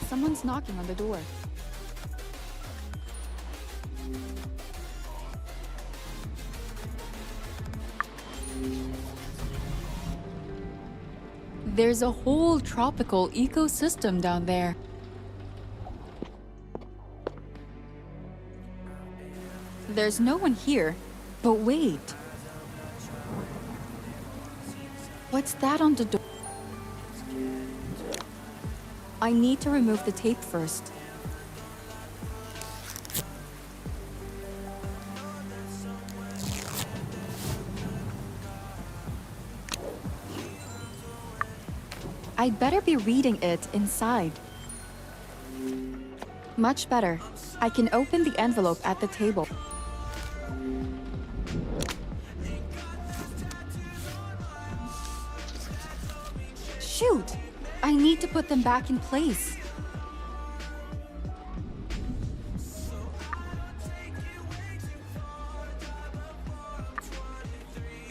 Someone's knocking on the door. There's a whole tropical ecosystem down there. There's no one here, but wait. What's that on the door? I need to remove the tape first. I'd better be reading it inside. Much better. I can open the envelope at the table. Shoot! I need to put them back in place.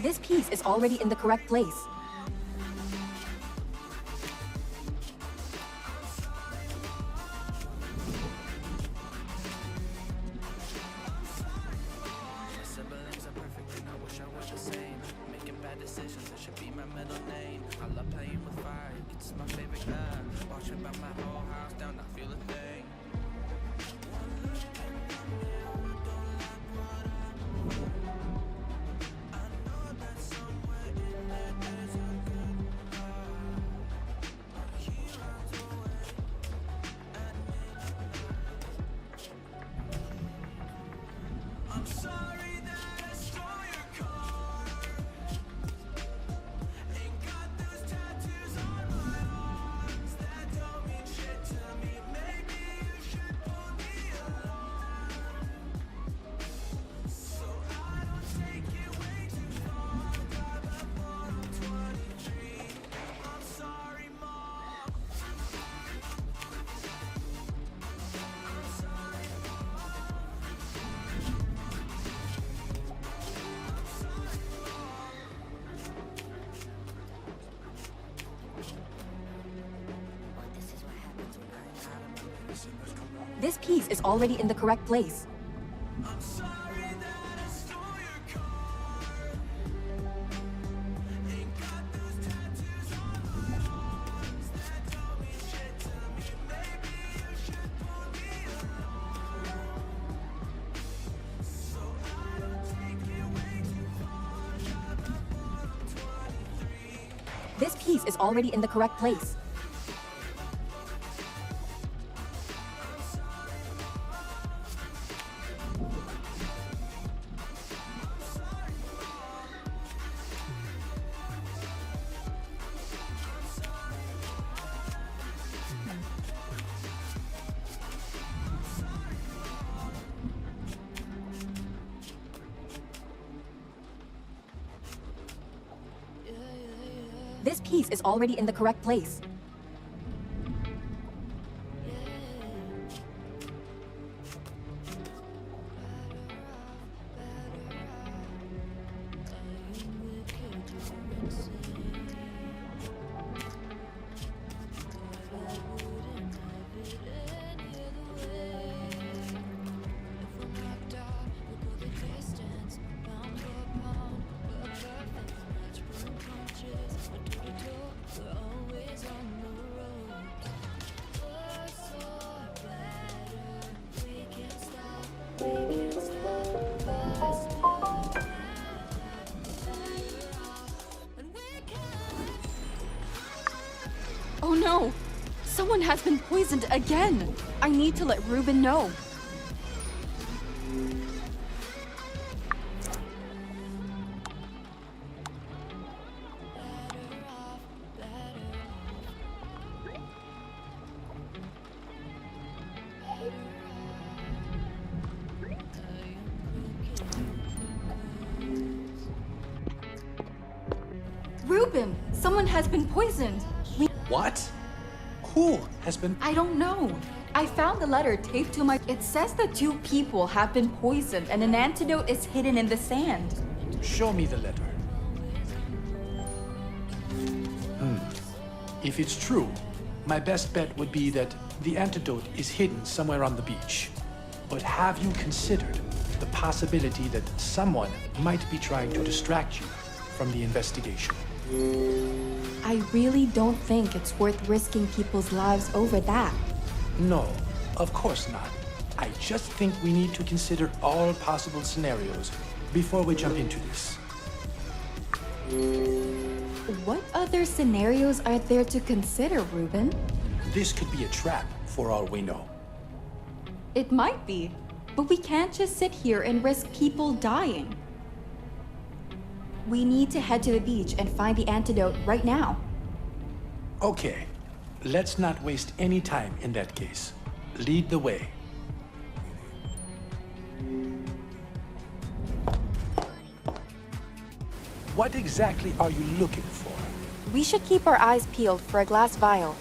This piece is already in the correct place. This piece is already in the correct place. This piece is already in the correct place. This piece is already in the correct place. Oh no! Someone has been poisoned again! I need to let Ruben know. Ruben! Someone has been poisoned! What? Who has been... I don't know. I found the letter taped to my... It says that 2 people have been poisoned and an antidote is hidden in the sand. Show me the letter. If it's true, my best bet would be that the antidote is hidden somewhere on the beach. But have you considered the possibility that someone might be trying to distract you from the investigation? I really don't think it's worth risking people's lives over that. No, of course not. I just think we need to consider all possible scenarios before we jump into this. What other scenarios are there to consider, Ruben? This could be a trap, for all we know. It might be, but we can't just sit here and risk people dying. We need to head to the beach and find the antidote right now. Okay, let's not waste any time in that case. Lead the way. What exactly are you looking for? We should keep our eyes peeled for a glass vial.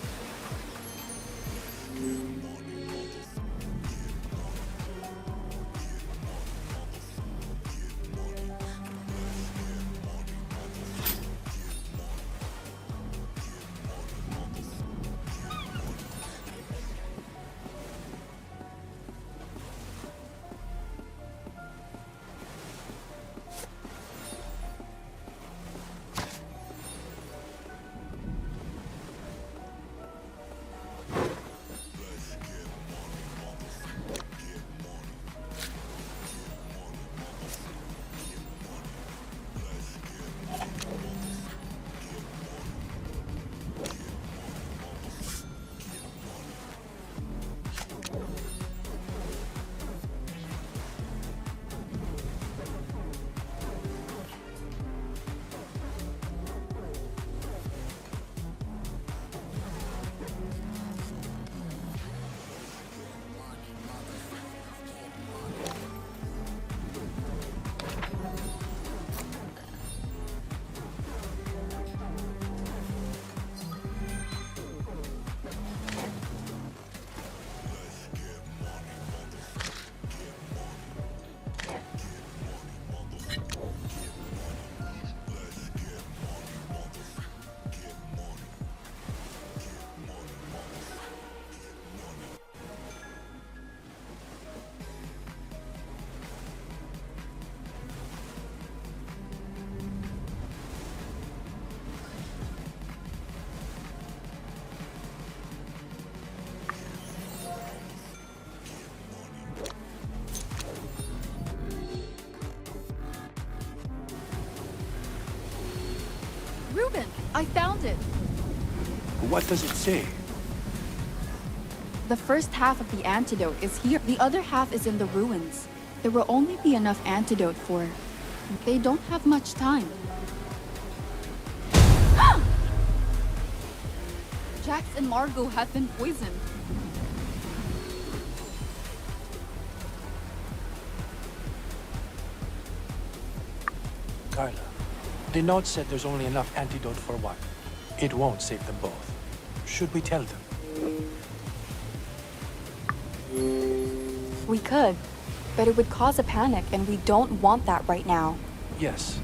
Ruben, I found it. What does it say? The first half of the antidote is here. The other half is in the ruins. There will only be enough antidote for... They don't have much time. Jax and Margot have been poisoned. Carla, the note said there's only enough antidote for one. It won't save them both. Should we tell them? We could, but it would cause a panic, and we don't want that right now. Yes,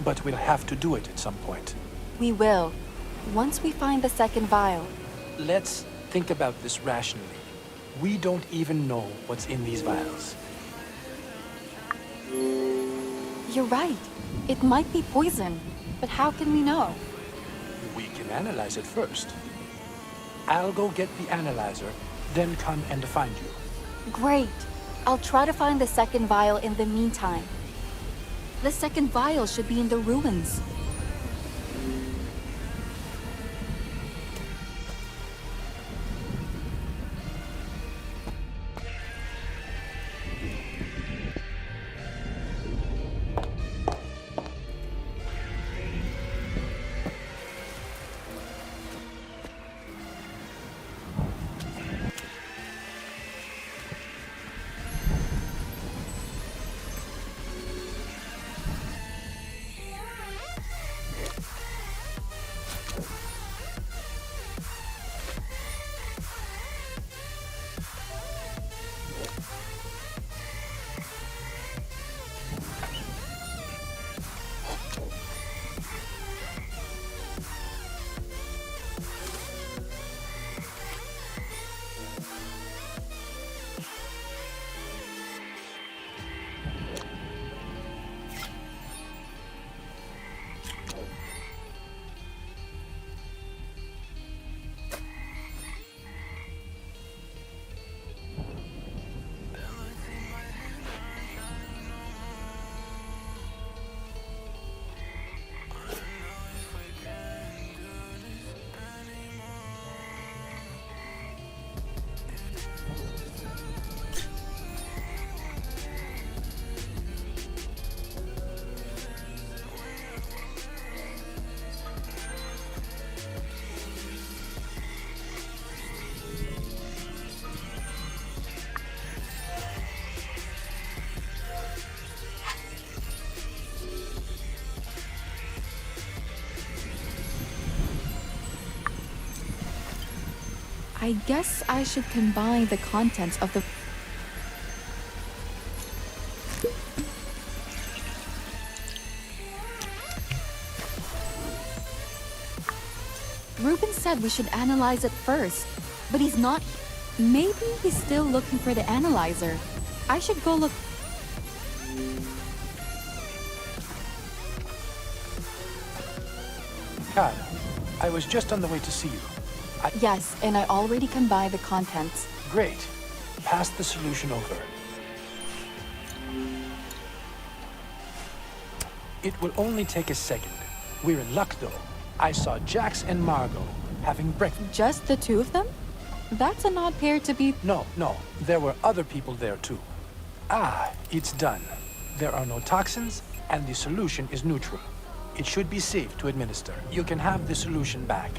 but we'll have to do it at some point. We will, once we find the second vial. Let's think about this rationally. We don't even know what's in these vials. You're right. It might be poison, but how can we know? We can analyze it first. I'll go get the analyzer, then come and find you. Great. I'll try to find the second vial in the meantime. The second vial should be in the ruins. I guess I should combine the contents of the... Ruben said we should analyze it first, but he's not... Maybe he's still looking for the analyzer. I should go look... Kyle, I was just on the way to see you. Yes, and I already combined the contents. Great. Pass the solution over. It will only take a second. We're in luck, though. I saw Jax and Margot having breakfast. Just the two of them? That's an odd pair to be... No. There were other people there, too. Ah, it's done. There are no toxins, and the solution is neutral. It should be safe to administer. You can have the solution back.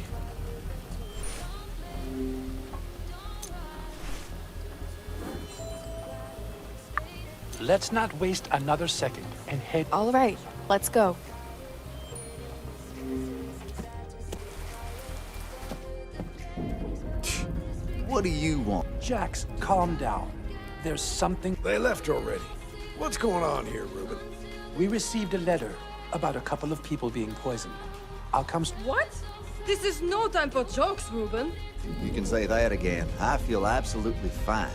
Let's not waste another second and head... All right, let's go. What do you want? Jax, calm down. There's something... They left already. What's going on here, Ruben? We received a letter about a couple of people being poisoned. I'll come... What? This is no time for jokes, Ruben. You can say that again. I feel absolutely fine.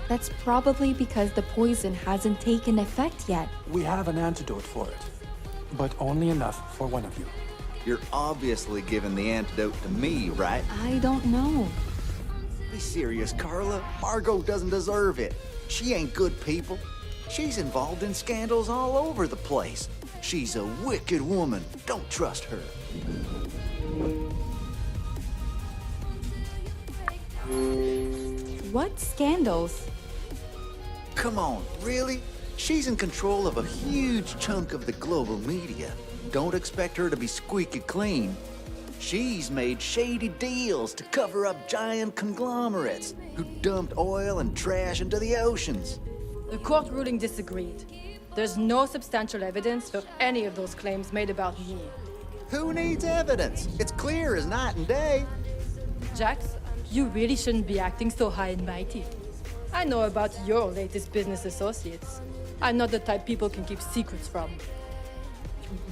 That's probably because the poison hasn't taken effect yet. We have an antidote for it, but only enough for one of you. You're obviously giving the antidote to me, right? I don't know. Be serious, Carla. Margot doesn't deserve it. She ain't good people. She's involved in scandals all over the place. She's a wicked woman. Don't trust her. What scandals? Come on, really? She's in control of a huge chunk of the global media. Don't expect her to be squeaky clean. She's made shady deals to cover up giant conglomerates who dumped oil and trash into the oceans. The court ruling disagreed. There's no substantial evidence for any of those claims made about me. Who needs evidence? It's clear as night and day. Jax, you really shouldn't be acting so high and mighty. I know about your latest business associates. I'm not the type people can keep secrets from.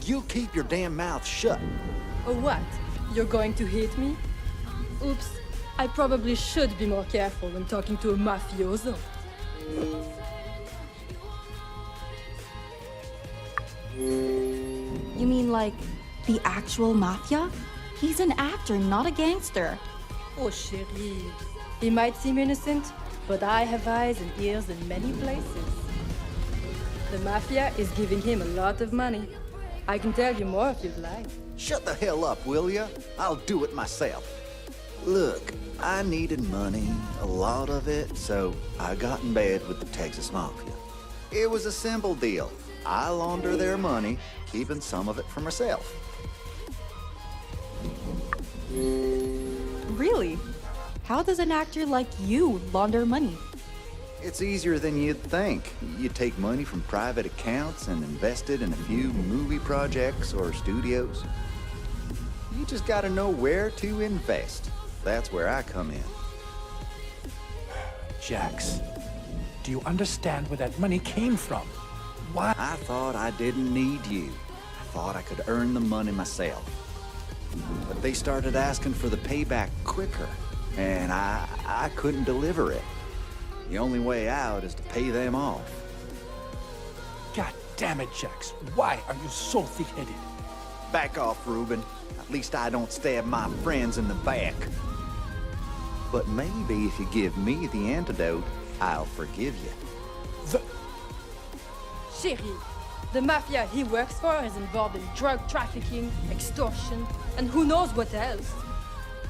You keep your damn mouth shut. Or what? You're going to hate me? Oops, I probably should be more careful when talking to a mafioso. You mean like the actual mafia? He's an actor, not a gangster. Oh, chérie. He might seem innocent, but I have eyes and ears in many places. The mafia is giving him a lot of money. I can tell you more if you'd like. Shut the hell up, will ya? I'll do it myself. Look, I needed money, a lot of it, so I got in bed with the Texas Mafia. It was a simple deal. I launder their money, keeping some of it for myself. Really? How does an actor like you launder money? It's easier than you'd think. You take money from private accounts and invest it in a few movie projects or studios. You just gotta know where to invest. That's where I come in. Jax, do you understand where that money came from? Why? I thought I didn't need you. I thought I could earn the money myself. But they started asking for the payback quicker, and I couldn't deliver it. The only way out is to pay them off. God damn it, Jax. Why are you so thick-headed? Back off, Ruben. At least I don't stab my friends in the back. But maybe if you give me the antidote, I'll forgive you. Chérie, the mafia he works for is involved in drug trafficking, extortion, and who knows what else.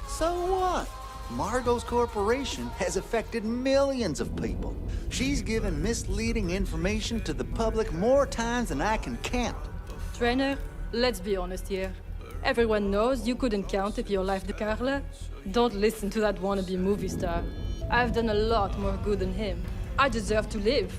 So what? Margot's corporation has affected millions of people. She's given misleading information to the public more times than I can count. Trainer, let's be honest here. Everyone knows you couldn't count if your life to Carla. Don't listen to that wannabe movie star. I've done a lot more good than him. I deserve to live.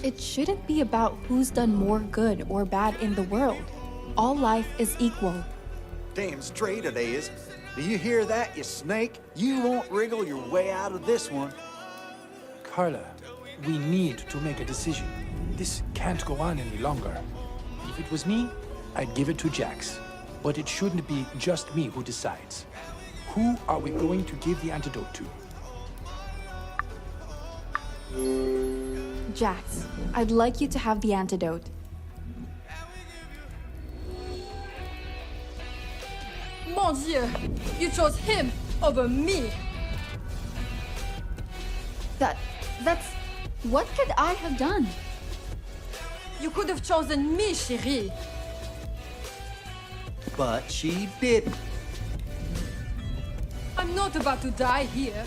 It shouldn't be about who's done more good or bad in the world. All life is equal. Damn straight it is. Do you hear that, you snake? You won't wriggle your way out of this one. Carla, we need to make a decision. This can't go on any longer. If it was me, I'd give it to Jax. But it shouldn't be just me who decides. Who are we going to give the antidote to? Jax, I'd like you to have the antidote. Mon Dieu! You chose him over me! That's... What could I have done? You could have chosen me, chérie! But she didn't. I'm not about to die here.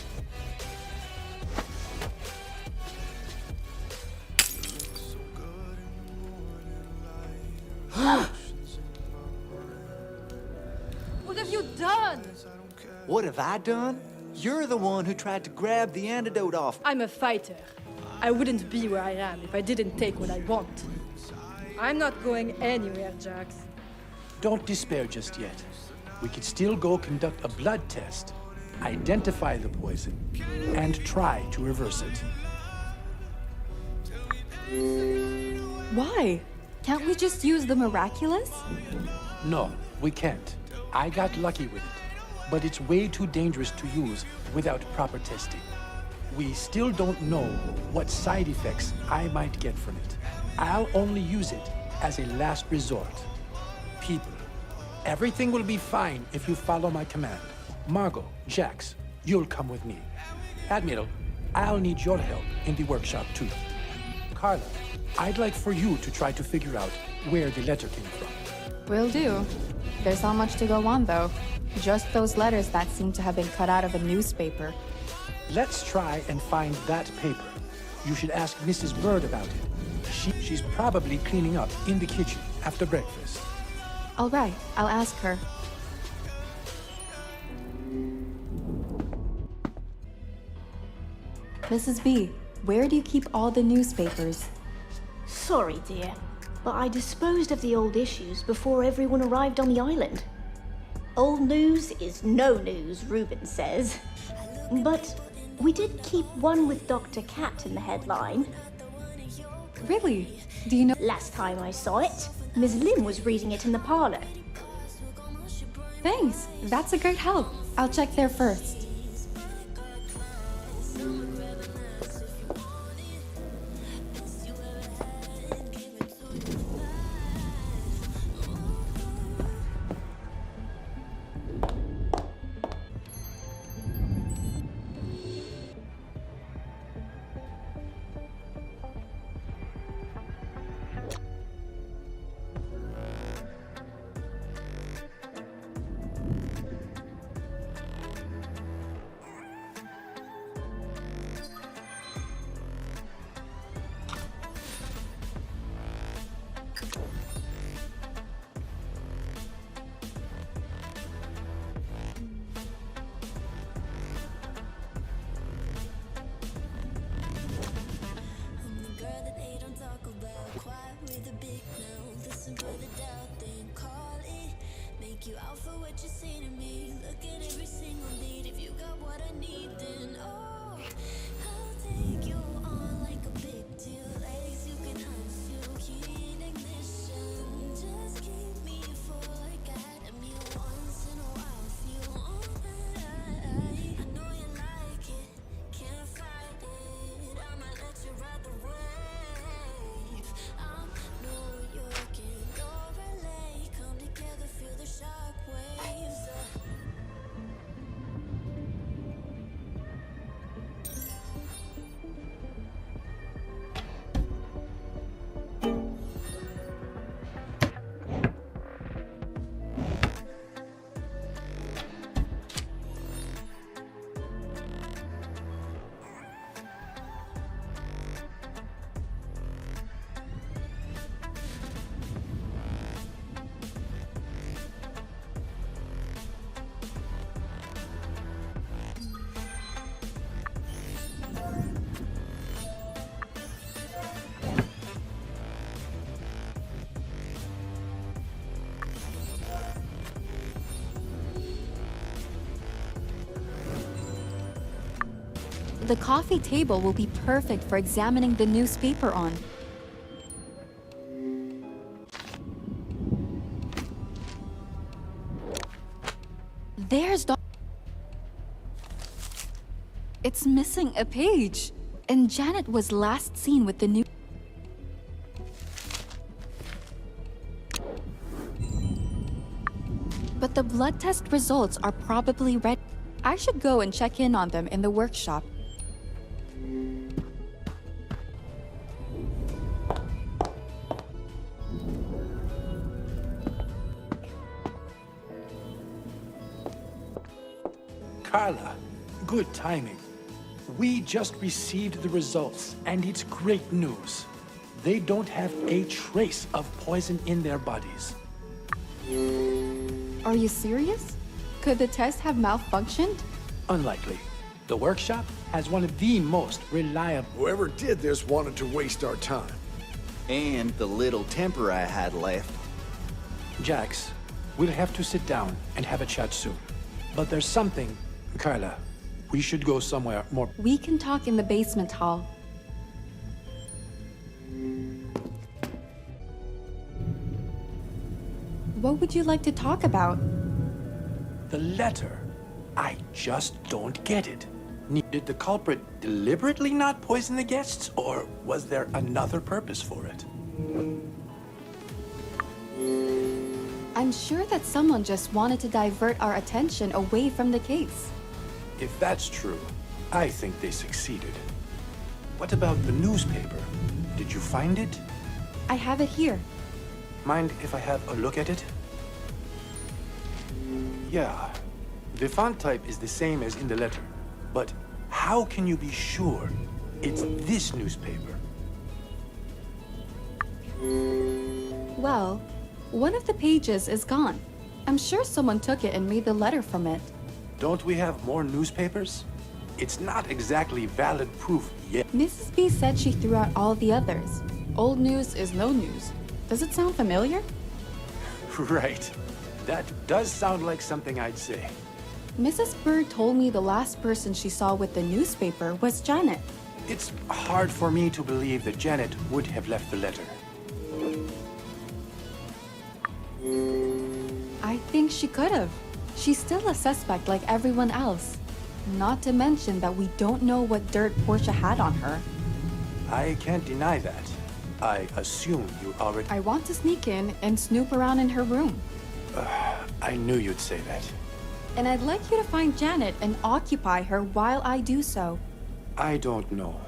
What have you done? What have I done? You're the one who tried to grab the antidote off. I'm a fighter. I wouldn't be where I am if I didn't take what I want. I'm not going anywhere, Jax. Don't despair just yet. We could still go conduct a blood test, identify the poison, and try to reverse it. Why? Can't we just use the miraculous? No, we can't. I got lucky with it, but it's way too dangerous to use without proper testing. We still don't know what side effects I might get from it. I'll only use it as a last resort. People, everything will be fine if you follow my command. Margot, Jax, you'll come with me. Admiral, I'll need your help in the workshop too. Carla, I'd like for you to try to figure out where the letter came from. Will do. There's not much to go on, though. Just those letters that seem to have been cut out of a newspaper. Let's try and find that paper. You should ask Mrs. Bird about it. She's probably cleaning up in the kitchen after breakfast. All right, I'll ask her. Mrs. B, where do you keep all the newspapers? Sorry, dear, but I disposed of the old issues before everyone arrived on the island. Old news is no news, Reuben says. But we did keep one with Dr. Cat in the headline. Really? Do you know? Last time I saw it, Ms. Lim was reading it in the parlor. Thanks. That's a great help. I'll check there first. The coffee table will be perfect for examining the newspaper on. There's the... It's missing a page. And Janet was last seen with the new... But the blood test results are probably ready. I should go and check in on them in the workshop. Carla, good timing. We just received the results, and it's great news. They don't have a trace of poison in their bodies. Are you serious? Could the test have malfunctioned? Unlikely. The workshop has one of the most reliable... Whoever did this wanted to waste our time. And the little temper I had left. Jax, we'll have to sit down and have a chat soon. But there's something... Carla, we should go somewhere more... We can talk in the basement hall. What would you like to talk about? The letter. I just don't get it. Did the culprit deliberately not poison the guests, or was there another purpose for it? I'm sure that someone just wanted to divert our attention away from the case. If that's true, I think they succeeded. What about the newspaper? Did you find it? I have it here. Mind if I have a look at it? Yeah, the font type is the same as in the letter. But how can you be sure it's this newspaper? Well, one of the pages is gone. I'm sure someone took it and made the letter from it. Don't we have more newspapers? It's not exactly valid proof yet. Mrs. B said she threw out all the others. Old news is no news. Does it sound familiar? Right. That does sound like something I'd say. Mrs. Bird told me the last person she saw with the newspaper was Janet. It's hard for me to believe that Janet would have left the letter. I think she could have. She's still a suspect like everyone else. Not to mention that we don't know what dirt Portia had on her. I can't deny that. I assume you already... I want to sneak in and snoop around in her room. I knew you'd say that. And I'd like you to find Janet and occupy her while I do so. I don't know.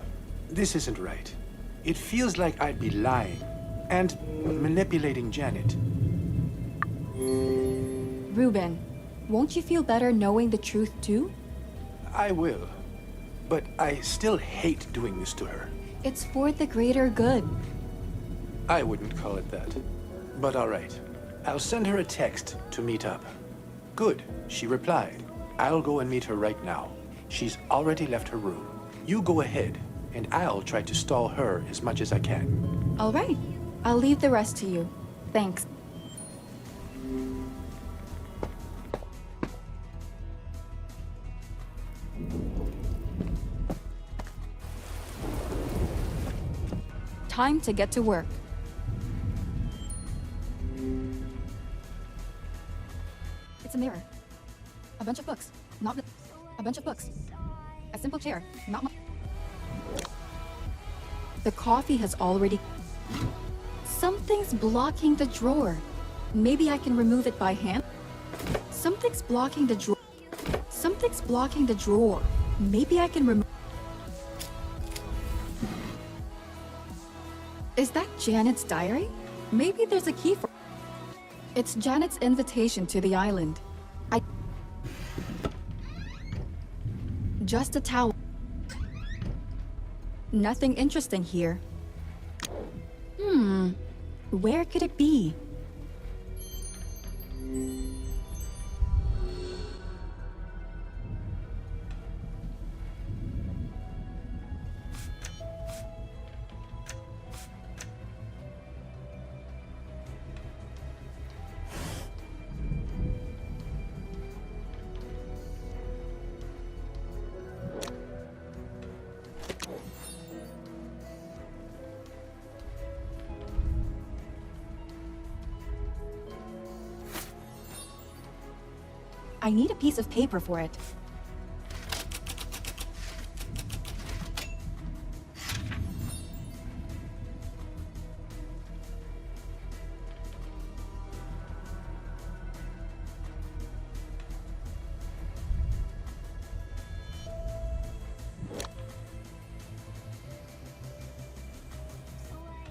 This isn't right. It feels like I'd be lying and manipulating Janet. Ruben, won't you feel better knowing the truth too? I will. But I still hate doing this to her. It's for the greater good. I wouldn't call it that. But all right. I'll send her a text to meet up. Good, she replied. I'll go and meet her right now. She's already left her room. You go ahead, and I'll try to stall her as much as I can. All right. I'll leave the rest to you. Thanks. Time to get to work. It's a mirror. A bunch of books. Not a bunch of books. A simple chair. Not much. The coffee has already... Something's blocking the drawer. Maybe I can remove it by hand? Something's blocking the drawer. Something's blocking the drawer. Maybe I can remove... Is that Janet's diary? Maybe there's a key for... It's Janet's invitation to the island. Just a towel. Nothing interesting here. Where could it be? I need a piece of paper for it.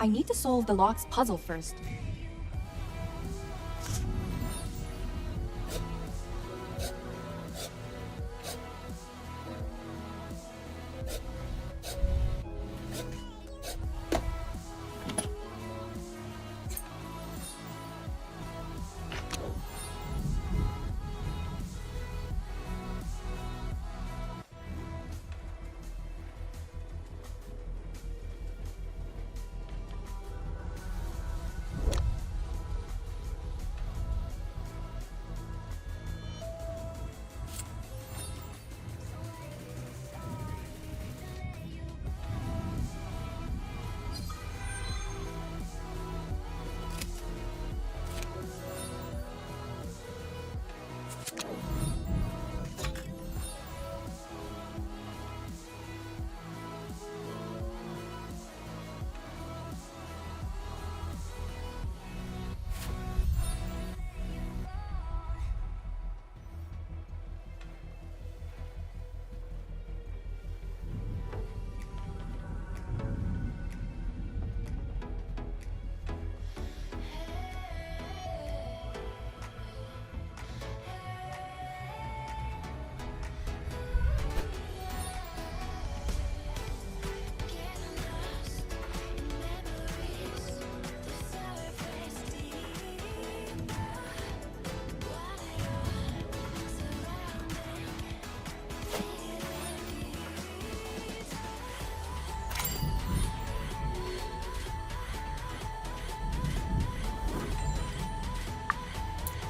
I need to solve the lock's puzzle first.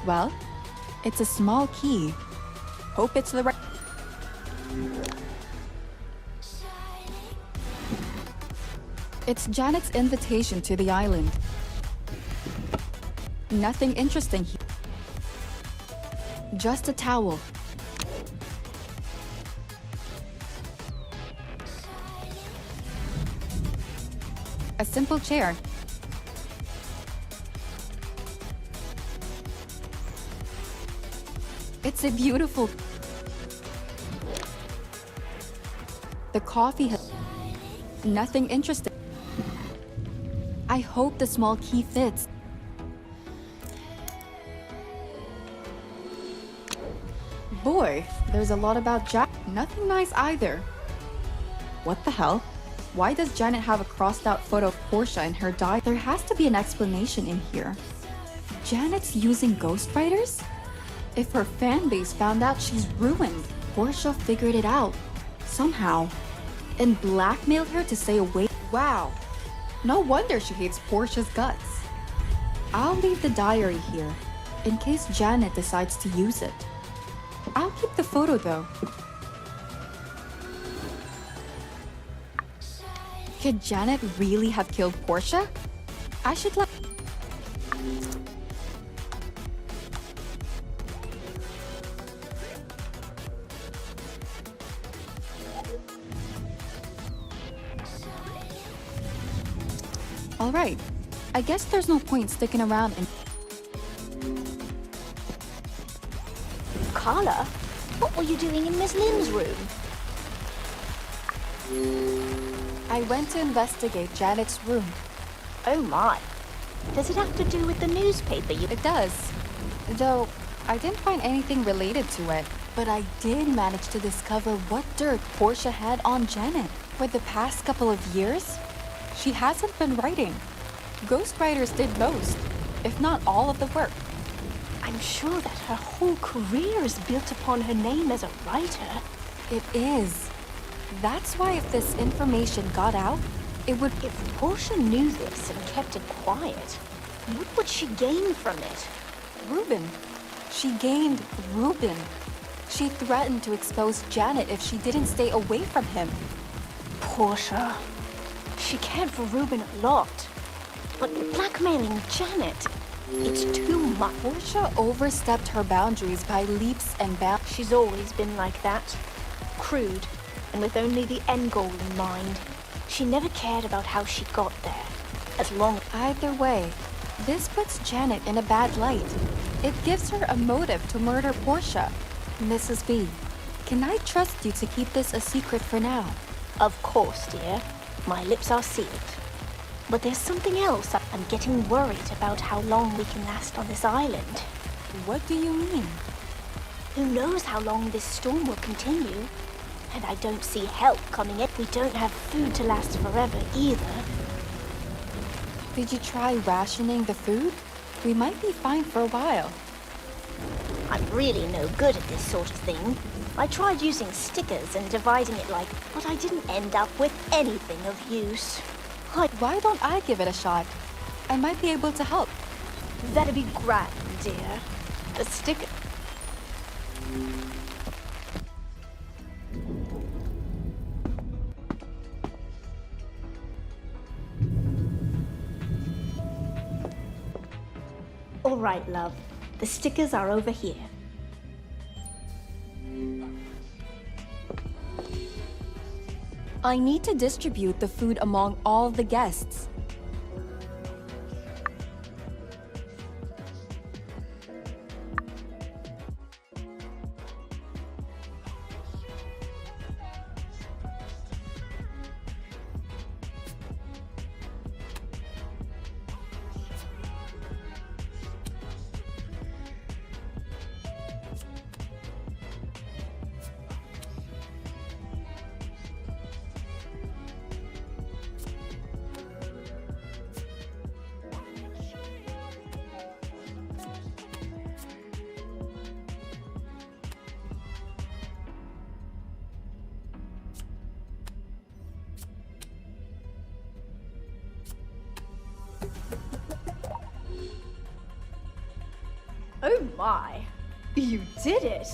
Well, it's a small key. Hope it's the right... It's Janet's invitation to the island. Nothing interesting here. Just a towel. A simple chair. It's a beautiful... The coffee has... Nothing interesting. I hope the small key fits. Boy, there's a lot about Jack. Nothing nice either. What the hell? Why does Janet have a crossed out photo of Portia in her diary? There has to be an explanation in here. Janet's using ghostwriters? If her fan base found out, she's ruined. Portia figured it out. Somehow. And blackmailed her to say away. Wow. No wonder she hates Portia's guts. I'll leave the diary here, in case Janet decides to use it. I'll keep the photo though. Could Janet really have killed Portia? I should let... Alright, I guess there's no point sticking around and... Carla, what were you doing in Miss Lim's room? I went to investigate Janet's room. Oh my. Does it have to do with the newspaper you... It does. Though, I didn't find anything related to it. But I did manage to discover what dirt Portia had on Janet. For the past couple of years, she hasn't been writing. Ghostwriters did most, if not all of the work. I'm sure that her whole career is built upon her name as a writer. It is. That's why if this information got out, it would... If Portia knew this and kept it quiet, what would she gain from it? Ruben. She gained Ruben. She threatened to expose Janet if she didn't stay away from him. Portia. She cared for Ruben a lot. But blackmailing Janet... It's too much. Portia overstepped her boundaries by leaps and bounds. She's always been like that. Crude, and with only the end goal in mind. She never cared about how she got there. As long as... Either way, this puts Janet in a bad light. It gives her a motive to murder Portia. Mrs. B, can I trust you to keep this a secret for now? Of course, dear. My lips are sealed. But there's something else. I'm getting worried about how long we can last on this island. What do you mean? Who knows how long this storm will continue? And I don't see help coming in. We don't have food to last forever either. Did you try rationing the food? We might be fine for a while. I'm really no good at this sort of thing. I tried using stickers and dividing it but I didn't end up with anything of use. Why don't I give it a shot? I might be able to help. That'd be grand, dear. A sticker. All right, love. The stickers are over here. I need to distribute the food among all the guests. Oh my! You did it!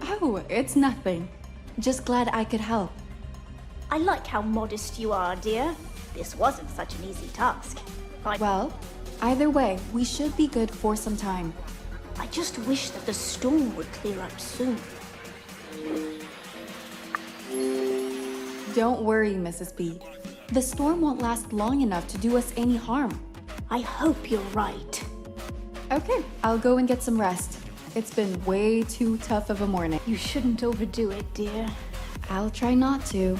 Oh, it's nothing. Just glad I could help. I like how modest you are, dear. This wasn't such an easy task. Well, either way, we should be good for some time. I just wish that the storm would clear up soon. Don't worry, Mrs. B. The storm won't last long enough to do us any harm. I hope you're right. Okay, I'll go and get some rest. It's been way too tough of a morning. You shouldn't overdo it, dear. I'll try not to.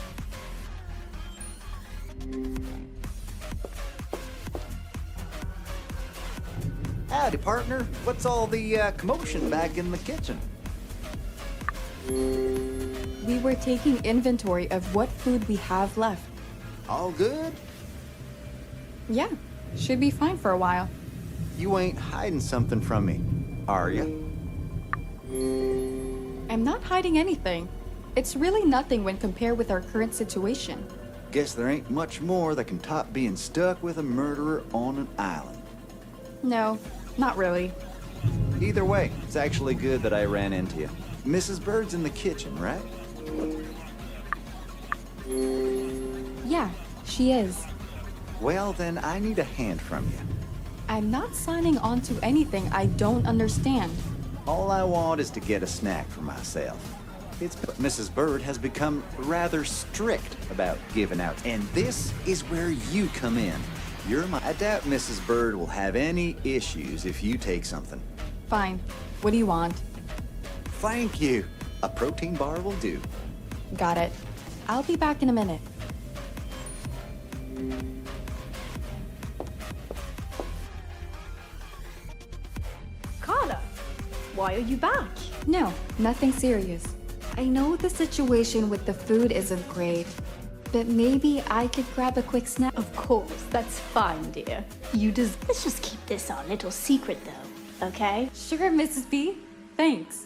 Howdy, partner. What's all the commotion back in the kitchen? We were taking inventory of what food we have left. All good? Yeah, should be fine for a while. You ain't hiding something from me, are ya? I'm not hiding anything. It's really nothing when compared with our current situation. Guess there ain't much more that can top being stuck with a murderer on an island. No, not really. Either way, it's actually good that I ran into you. Mrs. Bird's in the kitchen, right? Yeah, she is. Well, then I need a hand from you. I'm not signing on to anything I don't understand. All I want is to get a snack for myself. But Mrs. Bird has become rather strict about giving out, and this is where you come in. I doubt Mrs. Bird will have any issues if you take something. Fine. What do you want? Thank you. A protein bar will do. Got it. I'll be back in a minute. Carla, why are you back? No, nothing serious. I know the situation with the food isn't great, but maybe I could grab a quick snack. Of course, that's fine, dear. Let's just keep this our little secret, though, okay? Sure, Mrs. B. Thanks.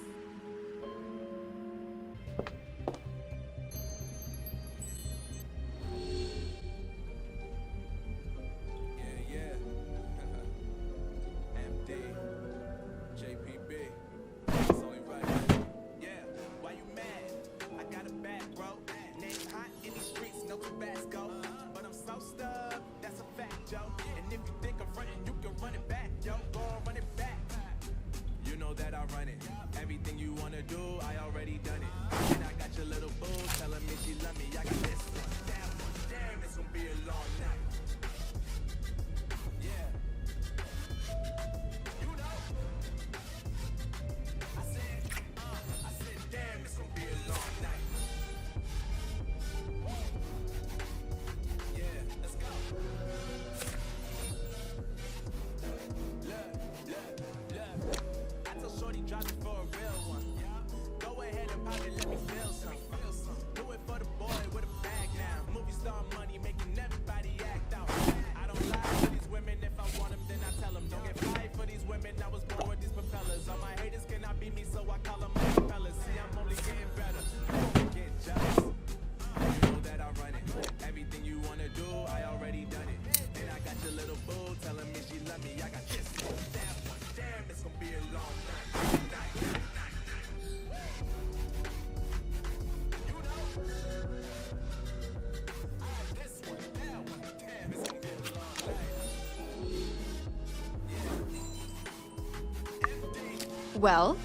Well,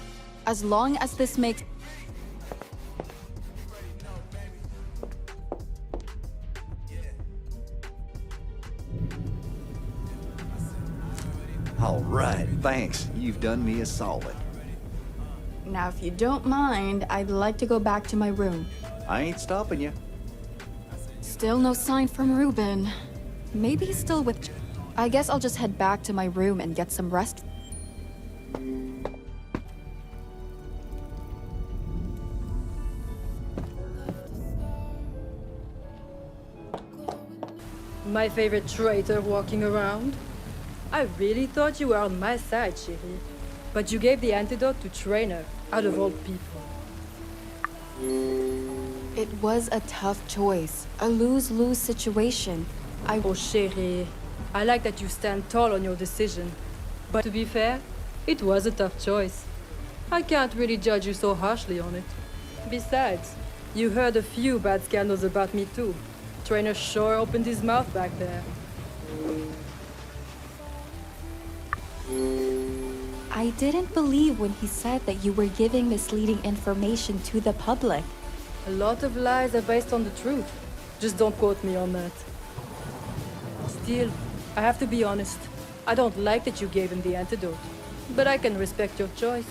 as long as this makes... All right, thanks. You've done me a solid. Now, if you don't mind, I'd like to go back to my room. I ain't stopping you. Still no sign from Ruben. Maybe he's still with... I guess I'll just head back to my room and get some rest. My favorite traitor walking around. I really thought you were on my side, chérie. But you gave the antidote to Trainer, out of all people. It was a tough choice. A lose-lose situation. Oh, chérie. I like that you stand tall on your decision. But to be fair, it was a tough choice. I can't really judge you so harshly on it. Besides, you heard a few bad scandals about me too. Trainer sure opened his mouth back there. I didn't believe when he said that you were giving misleading information to the public. A lot of lies are based on the truth. Just don't quote me on that. Still, I have to be honest. I don't like that you gave him the antidote. But I can respect your choice.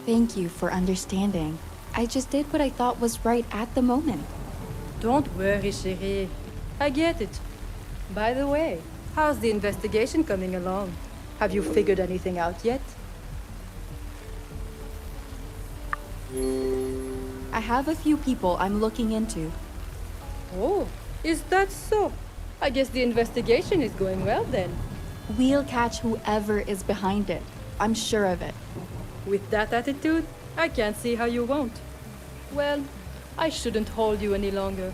Thank you for understanding. I just did what I thought was right at the moment. Don't worry, chérie. I get it. By the way, how's the investigation coming along? Have you figured anything out yet? I have a few people I'm looking into. Oh, is that so? I guess the investigation is going well then. We'll catch whoever is behind it. I'm sure of it. With that attitude, I can't see how you won't. Well, I shouldn't hold you any longer.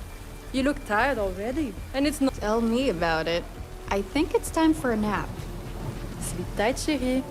You look tired already, and it's not... Tell me about it. I think it's time for a nap. Sleep tight, chérie.